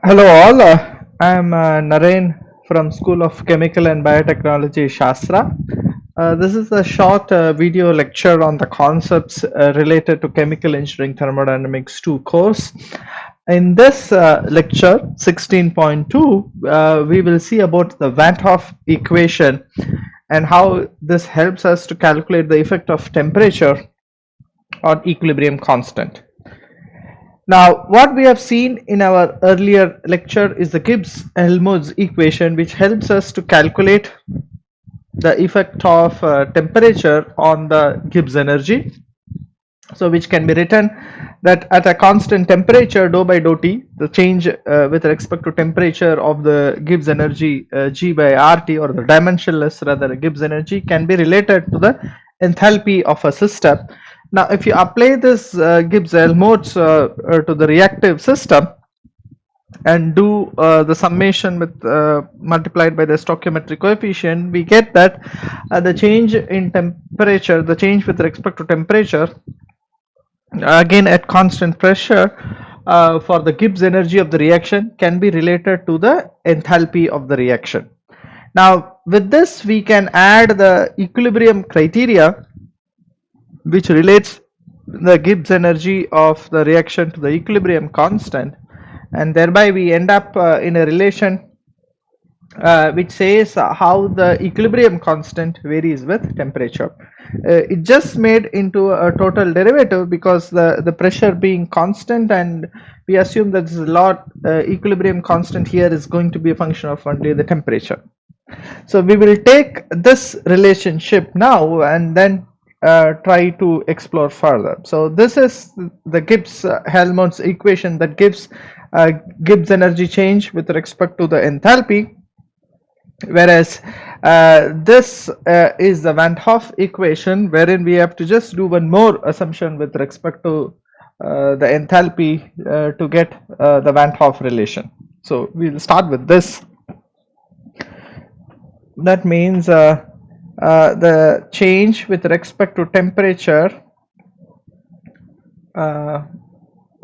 Hello all, I am Naren from School of Chemical and Biotechnology, SASTRA. This is a short video lecture on the concepts related to Chemical Engineering Thermodynamics 2 course. In this lecture 16.2, we will see about the Vant Hoff equation and how this helps us to calculate the effect of temperature on equilibrium constant. Now, what we have seen in our earlier lecture is the Gibbs-Helmholtz equation, which helps us to calculate the effect of temperature on the Gibbs energy. So, which can be written that at a constant temperature, dou by dou T, the change with respect to temperature of the Gibbs energy G by RT, or the dimensionless rather Gibbs energy, can be related to the enthalpy of a system. Now, if you apply this Gibbs-Helmholtz to the reactive system and do the summation with multiplied by the stoichiometric coefficient, we get that the change in temperature, the change with respect to temperature, again at constant pressure for the Gibbs energy of the reaction, can be related to the enthalpy of the reaction. Now, with this we can add the equilibrium criteria, which relates the Gibbs energy of the reaction to the equilibrium constant, and thereby we end up in a relation which says how the equilibrium constant varies with temperature. It just made into a total derivative because the pressure being constant, and we assume that the lot equilibrium constant here is going to be a function of only the temperature. So we will take this relationship now and then try to explore further. So this is the Gibbs-Helmholtz equation that gives Gibbs energy change with respect to the enthalpy, whereas this is the Vant Hoff equation, wherein we have to just do one more assumption with respect to the enthalpy to get the Vant Hoff relation. So we will start with this. That means the change with respect to temperature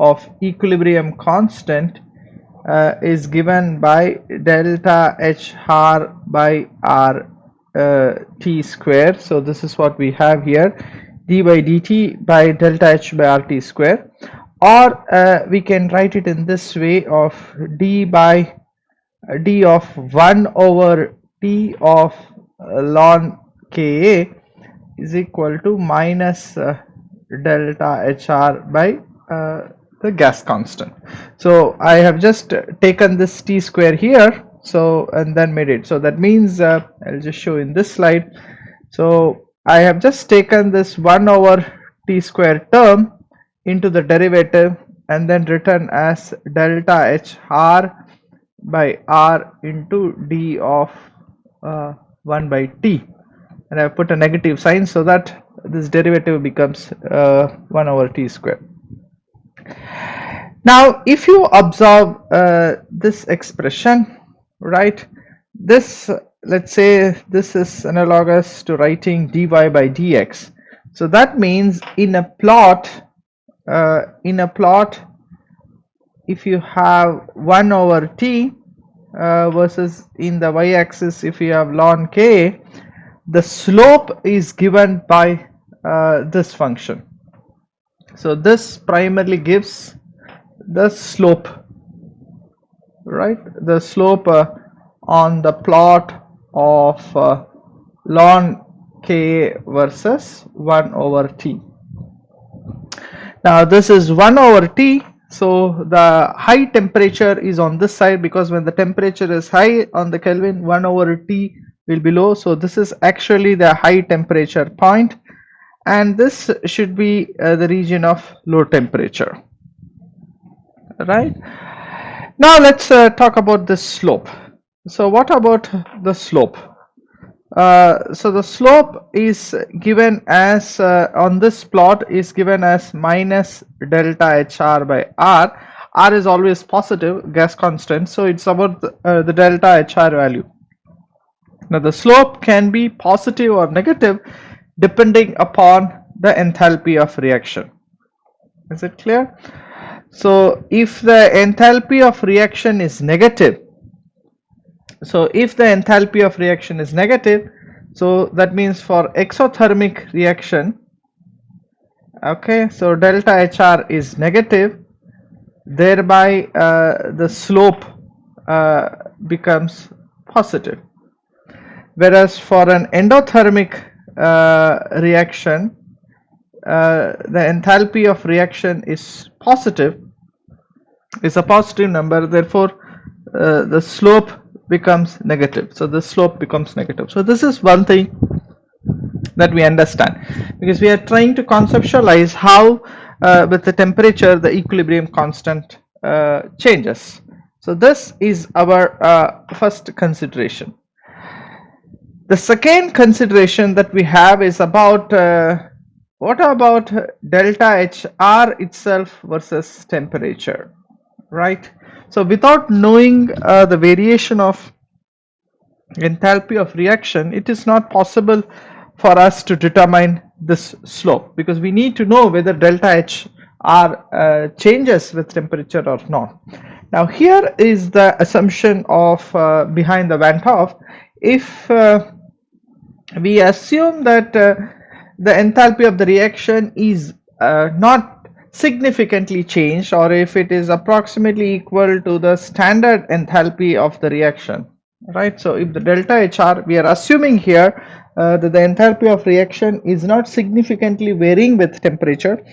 of equilibrium constant is given by delta H r by r t square. So this is what we have here, d by dt by delta H by RT square, or we can write it in this way of d by d of 1 over T of ln Ka is equal to minus delta Hr by the gas constant. So I have just taken this T square here, so and then made it. So that means I'll just show in this slide. So I have just taken this 1 over T square term into the derivative and then written as delta Hr by r into d of 1 by t, and I have put a negative sign so that this derivative becomes 1 over t square. Now if you observe this expression, right, this, let's say this is analogous to writing dy by dx. So that means in a plot if you have 1 over t versus in the y-axis if you have ln k, the slope is given by this function. So this primarily gives the slope, right, the slope on the plot of ln k versus 1 over t. Now this is 1 over t, so the high temperature is on this side, because when the temperature is high on the Kelvin, 1 over t will be low. So this is actually the high temperature point, and this should be the region of low temperature, right? Now let's talk about the slope. So what about the slope? So the slope is given as on this plot is given as minus delta Hr by r. R is always positive, gas constant, so it's about the delta Hr value. Now the slope can be positive or negative depending upon the enthalpy of reaction. Is it clear? So if the enthalpy of reaction is negative, so if the enthalpy of reaction is negative, so that means for exothermic reaction, okay, so delta HR is negative, thereby the slope becomes positive. Whereas for an endothermic reaction, the enthalpy of reaction is positive, is a positive number, therefore the slope becomes negative. So the slope becomes negative. So this is one thing that we understand, because we are trying to conceptualize how with the temperature the equilibrium constant changes. So this is our first consideration. The second consideration that we have is about what about delta HR itself versus temperature, right? So without knowing the variation of enthalpy of reaction, it is not possible for us to determine this slope, because we need to know whether delta HR changes with temperature or not. Now here is the assumption of behind the Vant Hoff. If we assume that the enthalpy of the reaction is not significantly changed, or if it is approximately equal to the standard enthalpy of the reaction, right? So if the delta HR, we are assuming here that the enthalpy of reaction is not significantly varying with temperature.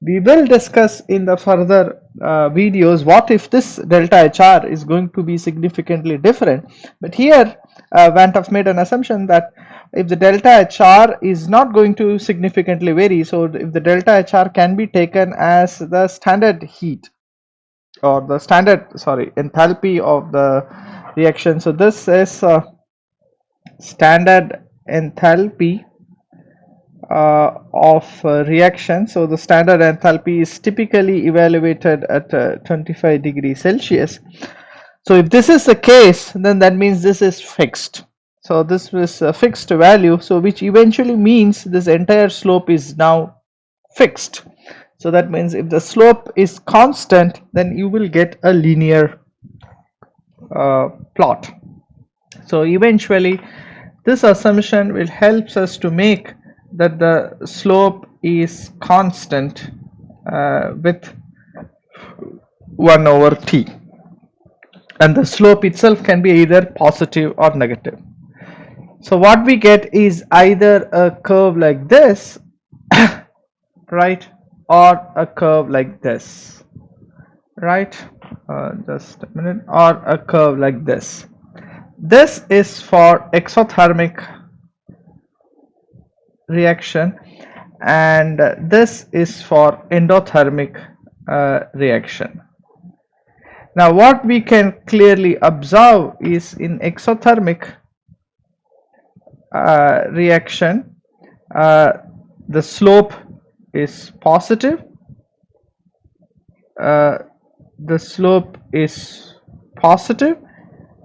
We will discuss in the further videos what if this delta HR is going to be significantly different. But here Vant Hoff made an assumption that if the delta HR is not going to significantly vary, so if the delta HR can be taken as the standard heat, or the standard, sorry, enthalpy of the reaction. So this is standard enthalpy of reaction. So the standard enthalpy is typically evaluated at 25 degrees Celsius. So if this is the case, then that means this is fixed. So this is a fixed value, so which eventually means this entire slope is now fixed. So that means if the slope is constant, then you will get a linear plot. So eventually this assumption will help us to make that the slope is constant with 1 over t, and the slope itself can be either positive or negative. So what we get is either a curve like this, right, or a curve like this, right? Just a minute, or a curve like this. This is for exothermic reaction, and this is for endothermic reaction. Now what we can clearly observe is in exothermic reaction, the slope is positive, the slope is positive,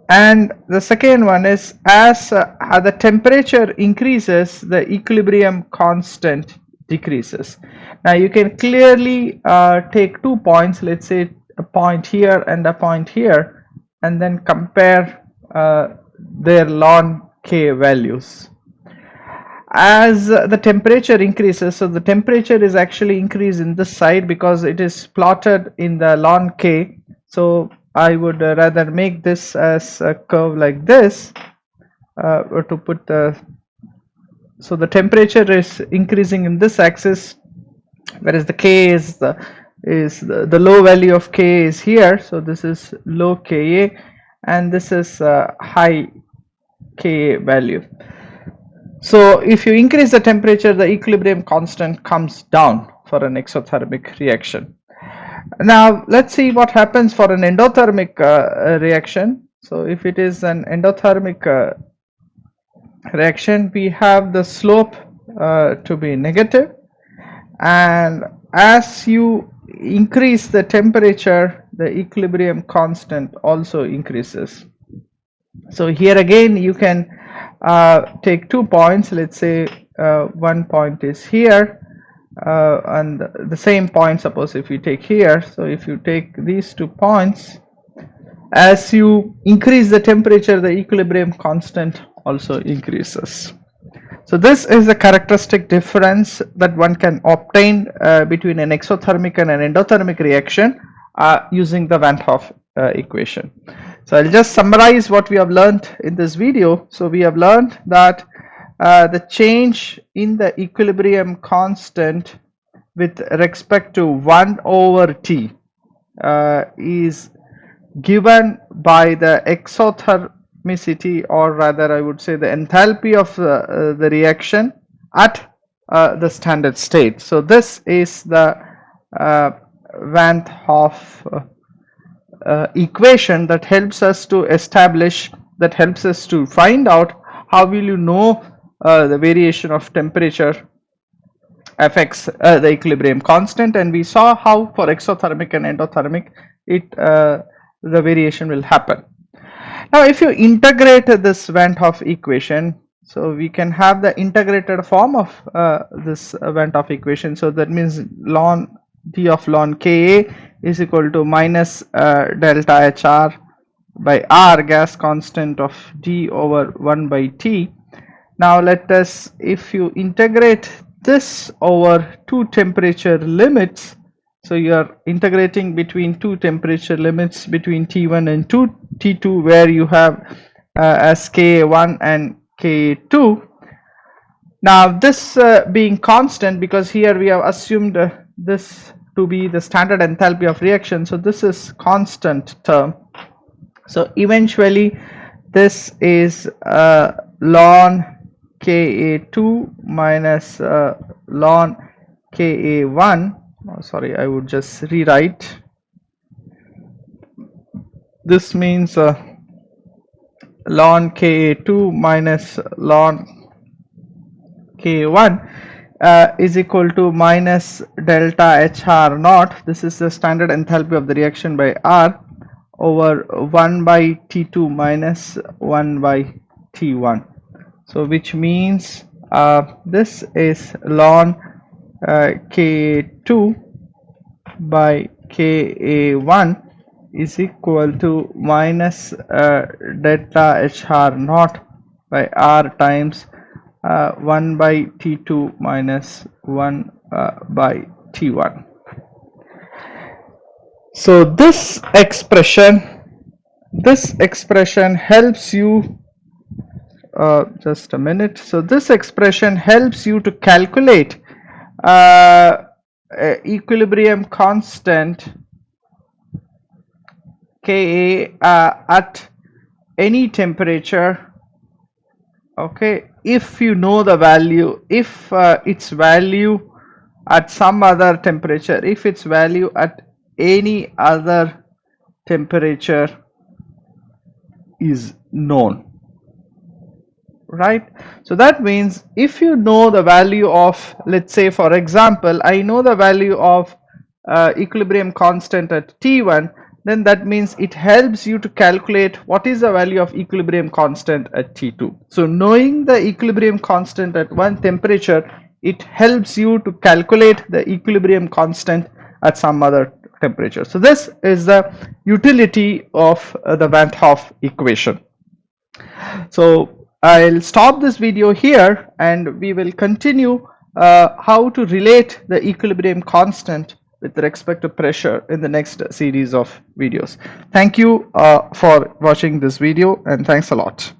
and the second one is as the temperature increases, the equilibrium constant decreases. Now you can clearly take 2 points, let's say a point here and a point here, and then compare their ln K values. As the temperature increases, so the temperature is actually increased in this side because it is plotted in the ln K. So I would rather make this as a curve like this, or to put the, so the temperature is increasing in this axis, whereas the K is the low value of K is here. So this is low Ka, and this is high Ka value. So if you increase the temperature, the equilibrium constant comes down for an exothermic reaction. Now let's see what happens for an endothermic reaction. So if it is an endothermic reaction, we have the slope to be negative, and as you increase the temperature, the equilibrium constant also increases. So here again you can take 2 points, let's say 1 point is here and the same point, suppose if you take here, so if you take these 2 points, as you increase the temperature, the equilibrium constant also increases. So this is the characteristic difference that one can obtain between an exothermic and an endothermic reaction using the Vant Hoff equation. So I'll just summarize what we have learned in this video. So we have learned that the change in the equilibrium constant with respect to 1 over T is given by the exothermicity, or rather I would say the enthalpy of the reaction at the standard state. So this is the Vant Hoff equation that helps us to establish, that helps us to find out how will you know the variation of temperature affects the equilibrium constant, and we saw how for exothermic and endothermic the variation will happen. Now if you integrate this Vant Hoff equation, so we can have the integrated form of this Vant Hoff equation. So that means ln d of ln Ka is equal to minus delta Hr by R, gas constant of d over 1 by T. Now let us, if you integrate this over 2 temperature limits, so you are integrating between 2 temperature limits between T1 and T2, where you have as Ka1 and Ka2. Now this being constant, because here we have assumed this to be the standard enthalpy of reaction, so this is constant term. So eventually this is ln Ka2 minus ln Ka1. Sorry, I would just rewrite. This means ln Ka2 minus ln Ka1 is equal to minus delta Hr naught. This is the standard enthalpy of the reaction by R over 1 by T2 minus 1 by T1. So which means this is ln Ka2 by Ka1 is equal to minus delta Hr naught by R times 1 by T2 minus 1 by T1. So this expression helps you, just a minute. So this expression helps you to calculate equilibrium constant Ka at any temperature, okay, if you know the value, if its value at some other temperature, if its value at any other temperature is known, right? So that means if you know the value of, let's say for example, I know the value of equilibrium constant at T1, then that means it helps you to calculate what is the value of equilibrium constant at T2. So knowing the equilibrium constant at one temperature, it helps you to calculate the equilibrium constant at some other temperature. So this is the utility of the Vant Hoff equation. So I'll stop this video here, and we will continue how to relate the equilibrium constant with respect to pressure in the next series of videos. Thank you for watching this video, and thanks a lot.